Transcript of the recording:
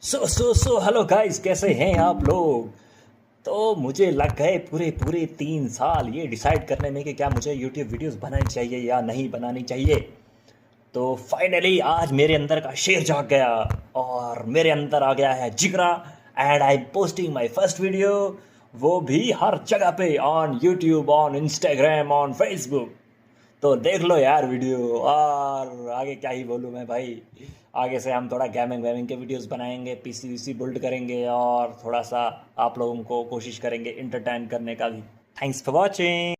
So hello guys, कैसे हैं आप लोग। तो मुझे लग गए पूरे पूरे 3 साल ये डिसाइड करने में कि क्या मुझे यूट्यूब वीडियोस बनानी चाहिए या नहीं बनानी चाहिए। तो फाइनली आज मेरे अंदर का शेर जाग गया और मेरे अंदर आ गया है Jigra. And I am posting my first video, वो भी हर जगह पे, on YouTube, on Instagram, on Facebook. तो देख लो यार वीडियो। और आगे क्या ही बोलूँ मैं भाई। आगे से हम थोड़ा गेमिंग वेमिंग के वीडियोस बनाएंगे, पीसी वीसी बिल्ड करेंगे और थोड़ा सा आप लोगों को कोशिश करेंगे इंटरटेन करने का भी। Thanks for watching.